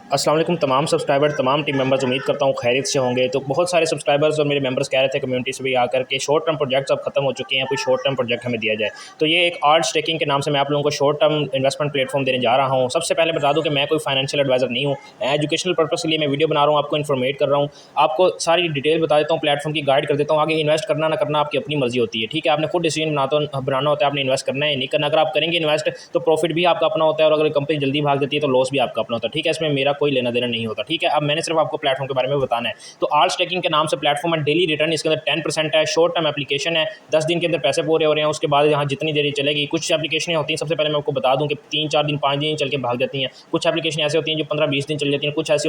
अस्सलाम वालेकुम तमाम सब्सक्राइबर तमाम टीम मेंबर्स, उम्मीद करता हूँ खैरियत से होंगे। तो बहुत सारे सब्सक्राइबर्स और मेरे मेंबर्स कह रहे थे कम्युनिटी से भी आकर के शॉर्ट टर्म प्रोजेक्ट्स अब खत्म हो चुके हैं, कोई शॉर्ट टर्म प्रोजेक्ट हमें दिया जाए। तो ये एक आर्ट स्टेकिंग के नाम से मैं आप लोगों को शॉर्ट टर्म इन्वेस्टमेंट प्लेटफॉर्म देने जा रहा हूँ। सबसे पहले बता दूँ कि मैं कोई फाइनेंशियल एडवाइज़र नहीं हूँ, एजुकेशनल पर्पज़ के लिए मैं वीडियो बना रहा हूँ, आपको इन्फॉर्मेट कर रहा हूँ, आपको सारी डिटेल बता देता हूँ, प्लेटफॉर्म की गाइड कर देता हूँ। आगे इन्वेस्ट करना ना करना आपकी अपनी मर्जी होती है, ठीक है। आपने खुद डिसीजन बनाना होता है, आपने इन्वेस्ट करना है नहीं करना। अगर आप करेंगे इन्वेस्ट तो प्रॉफिट भी आपका अपना होता है, और अगर कंपनी जल्दी भाग देती है तो लॉस भी आपका अपना होता है, ठीक है। इसमें मेरा कोई लेना देना नहीं होता, ठीक है। अब मैंने सिर्फ आपको प्लेटफॉर्म के बारे में बताना है। तो आर्ट स्टेकिंग के नाम से प्लेटफॉर्म है, डेली रिटर्न इसके अंदर 10% है, शॉर्ट टर्म एप्लीकेशन है, 10 दिन के अंदर पैसे पूरे हो रहे हैं, उसके बाद यहाँ जितनी देरी चलेगी। कुछ एप्लीकेशन होती हैं, सबसे पहले मैं आपको बता दूँ कि 3-4 दिन 5 दिन चल के भाग जाती हैं। कुछ एप्लीकेशन ऐसी होती हैं जो 15-20 दिन चल जाती हैं, कुछ ऐसी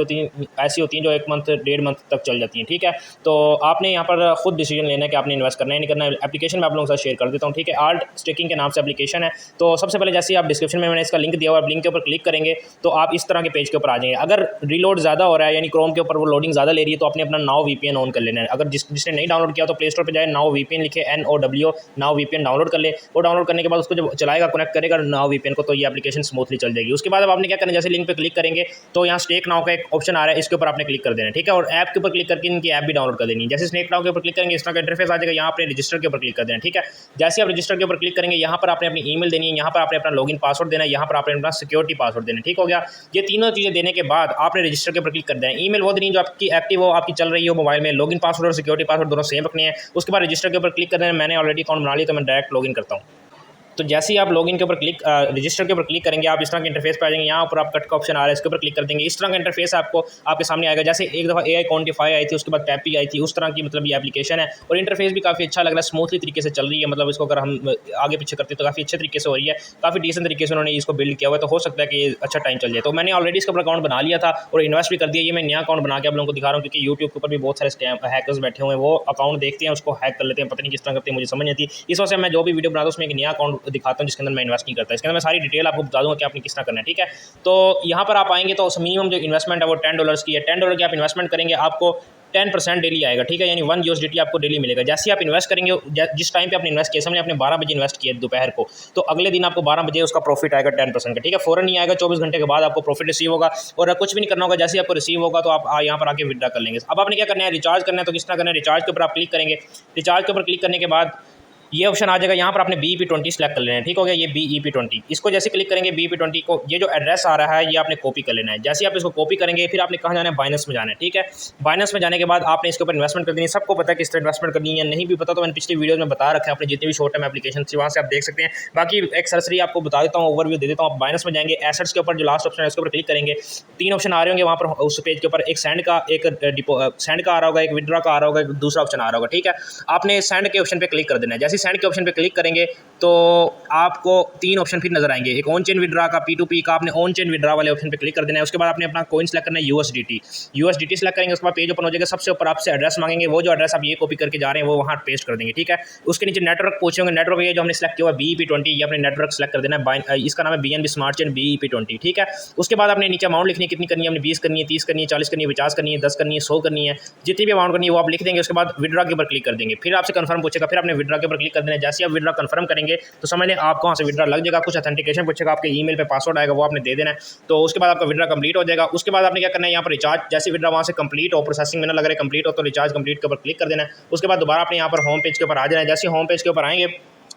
होती हैं जो 1 मंथ 1.5 मंथ तक चल जाती हैं, ठीक है। तो आपने यहाँ पर खुद डिसीजन लेना है कि आपने इन्वेस्ट करना है नहीं करना है। एप्लीकेशन मैं आप लोगों के साथ शेयर कर देता हूँ, ठीक है। आर्ट स्टेकिंग के नाम से एप्लीकेशन है। तो सबसे पहले जैसे आप डिस्क्रिप्शन में मैंने इसका लिंक दिया हुआ है, लिंक के ऊपर क्लिक करेंगे तो आप इस तरह के पेज के ऊपर आ जाएंगे। अगर रीलोड ज़्यादा हो रहा है, यानी क्रोम के ऊपर वो लोडिंग ज़्यादा ले रही है, तो आपने अपना नाउ वीपीएन ऑन कर लेना है। अगर जिसने नहीं डाउनलोड किया तो प्ले स्टोर पर जाए, नाउ वीपीएन लिखे, NOW नाउ वीपीएन डाउनलोड कर ले। वो डाउनलोड करने के बाद उसको जब चलाएगा, कनेक्ट करेगा नाउ वीपीएन को, तो ये एप्लीकेशन स्मूथली चल जाएगी। उसके बाद अब आपने क्या करना है, जैसे लिंक पे क्लिक करेंगे तो यहाँ स्टेक नाउ का एक ऑप्शन आ रहा है, इसके ऊपर आपने क्लिक कर देना है, ठीक है। और ऐप के ऊपर क्लिक करके इनकी ऐप भी डाउनलोड कर देनी है। जैसे स्टेक नाउ के ऊपर क्लिक करेंगे इस तरह का इंटरफेस आ जाएगा, यहाँ आपने रजिस्टर के ऊपर क्लिक कर देना है, ठीक है। जैसे आप रजिस्टर के ऊपर क्लिक करेंगे, यहाँ पर आपने अपनी ईमेल देनी है, यहाँ पर आपने अपना लॉगिन पासवर्ड देना है, यहाँ पर आपने अपना सिक्योरिटी पासवर्ड देना है, ठीक हो गया। ये तीनों चीज़ें देने के बाद आपने रजिस्टर के ऊपर क्लिक कर देना है। ईमेल वो देनी जो आपकी एक्टिव हो, आपकी चल रही हो मोबाइल में, लॉगिन पासवर्ड और सिक्योरिटी पासवर्ड दोनों सेम रखने हैं। उसके बाद रजिस्टर के ऊपर क्लिक कर देना है। मैंने ऑलरेडी अकाउंट बना लिया तो मैं डायरेक्ट लॉगिन करता हूँ। तो जैसे ही आप लॉगिन के ऊपर रजिस्टर के ऊपर क्लिक करेंगे, आप इस तरह के इंटरफेस पे आ जाएंगे। यहाँ पर आप कट का ऑप्शन आ रहा है, इसके ऊपर क्लिक कर देंगे। इस तरह का इंटरफेस आपको आपके सामने आएगा। जैसे एक दफ़ा AI क्वांटिफाई आई थी, उसके बाद टैपी आई थी, उस तरह की मतलब ये एप्लीकेशन है। और इंटरफेस भी काफ़ी अच्छा लग रहा है, स्मूथली तरीके से चल रही है। मतलब इसको अगर हम आगे पीछे करते तो काफ़ी अच्छे तरीके से हो रही है, काफ़ी डिसेंट तरीके से उन्होंने इसको बिल्ड किया हुआ है। तो हो सकता है कि ये अच्छा टाइम चल जाए। तो मैंने ऑलरेडी इसके ऊपर अकाउंट बना लिया था और इन्वेस्ट भी कर दिया। ये मैं नया अकाउंट बना के आप लोगों को दिखा रहा हूँ, क्योंकि यूट्यूब के ऊपर भी बहुत सारे स्कैम हैकर्स बैठे हुए हैं, वो अकाउंट देखते हैं, उसको हैक कर लेते हैं, पता नहीं किस तरह करते हैं, मुझे समझ नहीं आती। इस वजह से मैं जो भी वीडियो बनाता हूँ उसमें एक नया अकाउंट दिखाता हूँ जिसके अंदर मैं इन्वेस्ट नहीं करता। इसके अंदर मैं सारी डिटेल आपको बता दूंगा कि आपने किस तरह करना है, ठीक है। तो यहाँ पर आप आएंगे तो मिनिमम जो इन्वेस्टमेंट है वो $10 की है। $10 की आप इन्वेस्टमेंट करेंगे, आपको 10% डेली आएगा, ठीक है। यानी 1 USDT आपको डेली मिलेगा। जैसे ही आप इन्वेस्ट करेंगे, जिस टाइम पे आपने इन्वेस्ट किया, समझे आपने 12 बजे इन्वेस्ट किया दोपहर को, तो अगले दिन आपको 12 बजे उसका प्रॉफिट आएगा 10% का, ठीक है। फ़ौरन नहीं आएगा, 24 घंटे के बाद आपको प्रॉफिट रिसीव होगा। और कुछ भी नहीं करना होगा, जैसे ही आपको रिसीव होगा तो आप यहाँ पर आके विड्रा कर लेंगे। अब आपने क्या करना है, रिचार्ज करना है। तो किस तरह करना है, रिचार्ज के ऊपर आप क्लिक करेंगे। रिचार्ज के ऊपर क्लिक करने के बाद ये ऑप्शन आ जाएगा, यहाँ पर आपने BEP20 सेलेक्ट कर लेना है, ठीक हो गया। ये BEP20, इसको जैसे क्लिक करेंगे BEP20 को, ये जो एड्रेस आ रहा है ये आपने कॉपी कर लेना है। जैसे आप इसको कॉपी करेंगे फिर आपने कहाँ जाना है, बाइनेंस में जाना है, ठीक है। बाइनेंस में जाने के बाद आपने इसके ऊपर इन्वेस्टमेंट कर देनी है। सबको पता है किस तरह इन्वेस्टमेंट करनी है, नहीं भी पता तो मैंने पिछली वीडियो में बता रखा है, अपने जितनी भी शॉर्ट टर्म एप्लीकेशन थी वहाँ से आप देख सकते हैं। बाकी एक सरसरी आपको बता देता हूँ, ओवरव्यू दे देता हूँ। आप बाइनेंस में जाएंगे, एसेट्स के ऊपर जो लास्ट ऑप्शन है उसके ऊपर क्लिक करेंगे। 3 ऑप्शन आ रहे होंगे वहाँ पर उस पेज के ऊपर, एक सेंड का, एक सेंड का आ रहा होगा, एक विड्रॉ का आ रहा होगा, एक दूसरा ऑप्शन आ रहा होगा, ठीक है। आपने सेंड के ऑप्शन पर क्लिक कर देना है। जैसे सेंड के ऑप्शन पर क्लिक करेंगे तो आपको 3 ऑप्शन फिर नजर आएंगे, एक ऑन चेन विड्रा का, P2P का। आपने ऑन चेन विड्रा वाले ऑप्शन पे क्लिक कर देना है। उसके बाद आपने अपना कॉइन सेलेक्ट करना है, USDT सेलेक्ट करेंगे। उसके बाद पेज ओपन हो जाएगा, सबसे ऊपर आपसे एड्रेस मांगेंगे, वो जो एड्रेस आप ये कॉपी करके जा रहे हैं वो वहाँ पेस्ट कर देंगे, ठीक है। उसके नीचे नेटवर्क पूछेंगे, नेटवर्क ये जो हमने सेलेक्ट किया हुआ BEP20, ये अपने नेटवर्क सेलेक्ट कर देना है। इसका नाम है BNB स्मार्ट चेन BEP20, ठीक है। उसके बाद आपने नीचे अमाउंट लिखनी है, कितनी करनी है आपने, 20 करनी है, 30 करनी है, 40 करनी है, 50 करनी है, 10 करनी है, 100 करनी है, जितनी भी अमाउंट करनी है वो आप लिख देंगे। उसके बाद विड्रा के ऊपर क्लिक कर देंगे, फिर आपसे कंफर्म पूछेगा, फिर आपने विड्रा के ऊपर क्लिक कर देना है। जैसे आप विड्रा कंफर्म करेंगे तो समझ लें आपको वहाँ से विड्रा लग जाएगा। कुछ ऑथेंटिकेशन पूछेगा, आपके ईमेल पे पासवर्ड आएगा, वो आपने दे देना है। तो उसके बाद आपका विड्रा कंप्लीट हो जाएगा। उसके बाद आपने क्या करना है, यहाँ पर रिचार्ज, जैसे विड्रा वहाँ से कंप्लीट हो, प्रोसेसिंग में ना लग रहा है कंप्लीट हो, तो रिचार्ज कंप्लीट के ऊपर क्लिक कर देना है। उसके बाद दोबारा आपने यहाँ पर होम पेज के ऊपर आ जाना है। जैसे होम पेज के ऊपर आएंगे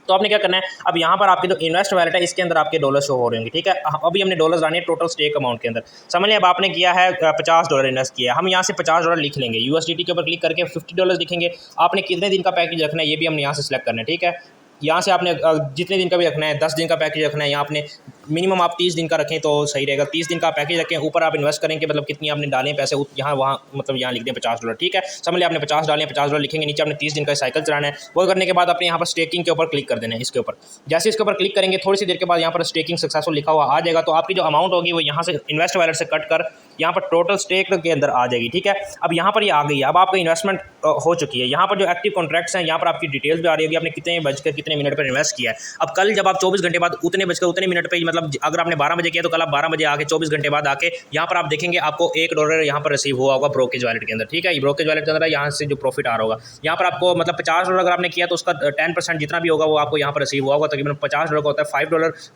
तो आपने क्या करना है, अब यहाँ पर आपके जो इन्वेस्ट वैलेट है इसके अंदर आपके डॉलर शो हो रहे होंगे, ठीक है। अभी हमने डॉलर डालने हैं टोटल स्टेक अमाउंट के अंदर। समझ लें अब आपने किया है $50 इन्वेस्ट किया है, हम यहाँ से $50 लिख लेंगे। USDT के ऊपर क्लिक करके $50 लिखेंगे। आपने कितने दिन का पैकेज रखना है ये भी हमने यहाँ से सिलेक्ट करना है, ठीक है। यहाँ से आपने जितने दिन का भी रखना है, 10 दिन का पैकेज रखना है, या आपने मिनिमम आप 30 दिन का रखें तो सही रहेगा। 30 दिन का पैकेज रखें, ऊपर आप इन्वेस्ट करेंगे, मतलब कितनी आपने डालें पैसे, यहाँ वहाँ मतलब यहाँ लिख दें $50, ठीक है। समझ लिया आपने 50 डालें, $50 लिखेंगे, नीचे आपने 30 दिन का साइकिल चलाना है। वो करने के बाद आपने यहाँ पर स्टेकिंग के ऊपर क्लिक कर देना है, इसके ऊपर। जैसे इसके ऊपर क्लिक करेंगे थोड़ी सी देर के बाद यहाँ पर स्टेकिंग सक्सेसफुल लिखा हुआ आ जाएगा। तो आपकी जो अमाउंट होगी वो यहाँ से इन्वेस्ट वैलेट से कट कर यहाँ पर टोटल स्टेक के अंदर आ जाएगी, ठीक है। अब यहाँ पर ये आ गई है, अब आपका इन्वेस्टमेंट हो चुकी है। यहाँ पर जो एक्टिव कॉन्ट्रैक्ट्स हैं यहाँ पर आपकी डिटेल्स भी आ रही होगी, आपने कितने बज कर कितने इतने मिनट पर इन्वेस्ट किया है। अब कल जब आप 24 घंटे बाद उतने बजकर उतने मिनट पर, मतलब अगर आपने 12 बजे किया तो कल आप 12 बजे आके 24 घंटे बाद आके यहाँ पर आप देखेंगे आपको $1 यहाँ पर रिसीव हुआ होगा ब्रोकेज वॉलेट के अंदर, ठीक है। ब्रोकेज वॉलेट के अंदर यहाँ से जो प्रॉफिट आ रहा होगा, यहाँ पर आपको मतलब $50 अगर आपने किया तो उसका 10% जितना भी होगा वो आपको यहाँ पर रिसीव हुआ होगा। तकरीबन $50 का होता है,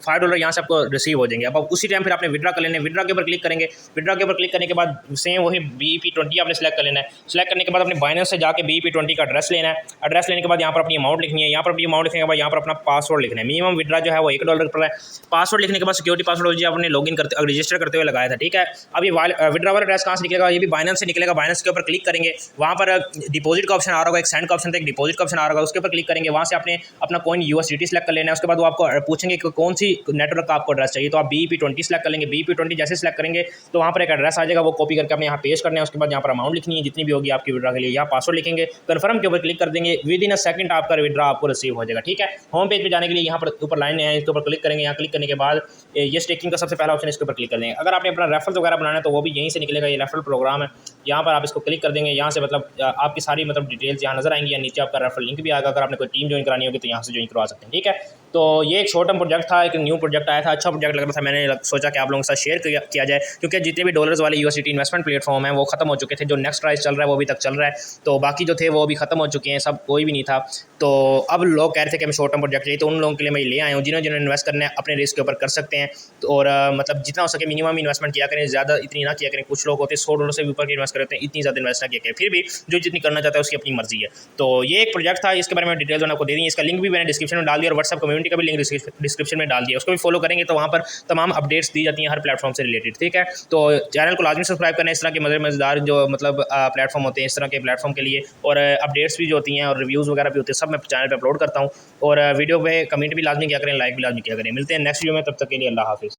$5 यहाँ से आपको रिसीव हो जाएंगे। अब उसी टाइम फिर आपने विड्रा कर लेना है, विड्रा के ऊपर क्लिक करेंगे। विड्रा के ऊपर क्लिक करने के बाद सेम वही BEP20 आपने सेलेक्ट कर लेना है। सेलेक्ट करने के बाद अपने बाइनेंस से जाके BEP20 का एड्रेस लेना है। एड्रेस लेने के बाद यहाँ पर अपनी अमाउंट लिखनी है। यहाँ पर अपनी अमाउंट लिखने के बाद यहाँ पर अपना पासवर्ड लिखना है। मिनिमम विड्रा जो है वो $1 पर है। पासवर्ड लिखने के बाद सिक्योरिटी पासवर्ड जो आपने लॉगिन करते रजिस्टर करते हुए लगाया था, ठीक है। अब ये विड्रा वाला एड्रेस कहाँ से निकलेगा, ये भी बाइनेंस से निकलेगा। बाइनेंस के ऊपर क्लिक करेंगे, वहाँ पर डिपॉजिट का ऑप्शन आ रहा होगा, एक सेंड का ऑप्शन था, एक डिपॉजिट का ऑप्शन आ रहा होगा, उसके ऊपर क्लिक करेंगे। वहाँ से आपने अपना कॉइन USDT सेलेक्ट कर लेना है। उसके बाद वो आपको पूछेंगे कि कौन सी नेटवर्क का आपको एड्रेस चाहिए, तो आप BEP20 सेलेक्ट कर लेंगे। BEP20 जैसे सेलेक्ट करेंगे तो वहाँ पर एक एड्रेस आ जाएगा, वो कॉपी करके अपने यहाँ पेश करना है। उसके बाद यहाँ पर अमाउंट लिखनी है जितनी भी होगी आपकी विड्रा के लिए। यहाँ पासवर्ड लिखेंगे, कन्फर्म के ऊपर क्लिक कर देंगे। विद इन अ सेकंड आपका विड्रा आपको रिसीव हो जाएगा, ठीक है। होम पेज पे जाने के लिए यहाँ पर ऊपर लाइन है, इसके ऊपर क्लिक करेंगे। यहाँ क्लिक करने के बाद ये स्टेकिंग का सबसे पहला ऑप्शन, इसके ऊपर क्लिक कर देंगे। अगर आपने अपना रेफरल वगैरह बनाना है तो वो भी यहीं से निकलेगा, ये रेफरल प्रोग्राम है। यहाँ पर आप इसको क्लिक कर देंगे। यहाँ से मतलब आपकी सारी मतलब डिटेल्स यहाँ नजर आएंगी, या नीचे आपका रेफरल लिंक भी आएगा। अगर आपने कोई टीम ज्वाइन करानी होगी तो यहाँ से ज्वाइन करवा सकते हैं, ठीक है। तो ये एक शॉर्ट टर्म प्रोजेक्ट था, एक न्यू प्रोजेक्ट आया था, अच्छा प्रोजेक्ट लग रहा था। मैंने सोचा कि आप लोगों के साथ शेयर किया जाए, क्योंकि जितने भी डॉलर्स वाले USDT इन्वेस्टमेंट प्लेटफॉर्म हैं वो खत्म हो चुके थे। जो नेक्स्ट प्राइस चल रहा है वो अभी तक चल रहा है, तो बाकी जो थे वो अभी खत्म हो चुके हैं, सब कोई भी नहीं था। तो अब लोग कह रहे थे कि हमें शॉर्ट टर्म प्रोजेक्ट चाहिए, तो उन लोगों के लिए मैं ले आया हूँ। जिन्होंने इन्वेस्ट करना है अपने रिस्क के ऊपर कर सकते हैं। तो और मतलब जितना हो सके मिनिमम इन्वेस्टमेंट किया करें, ज़्यादा इतनी ना किया करें। कुछ लोग होते हैं $100 से भी ऊपर के इन्वेस्ट करते हैं, इतनी ज़्यादा इन्वेस्ट ना किया करें। फिर भी जो जितनी करना चाहता है उसकी अपनी मर्जी है। तो ये एक प्रोजेक्ट था, इसके बारे में डिटेल्स मैंने आपको दे दी है। इसका लिंक भी मैंने डिस्क्रिप्शन में डाल दिया और व्हाट्सएप कम्युनिटी का भी लिंक डिस्क्रिप्शन में डाल दिया। उसको भी फॉलो करेंगे तो वहाँ पर तमाम अपडेट्स दी जाती हैं हर प्लेटफॉर्म से रिलेटेड, ठीक है। तो चैनल को लाजमी सब्सक्राइब करना, इस तरह के मज़ेदार जो मतलब प्लेटफॉर्म होते हैं इस तरह के प्लेटफॉर्म के लिए। और अपडेट्स भी जो होती हैं और रिव्यूज़ वगैरह भी होते हैं सब मैं चैनल पर अपलोड करता हूँ। और वीडियो पे कमेंट भी लाजमी किया करें, लाइक भी लाजमी किया करें। मिलते हैं नेक्स्ट वीडियो में, तब तक के लिए अल्लाह हाफिज़।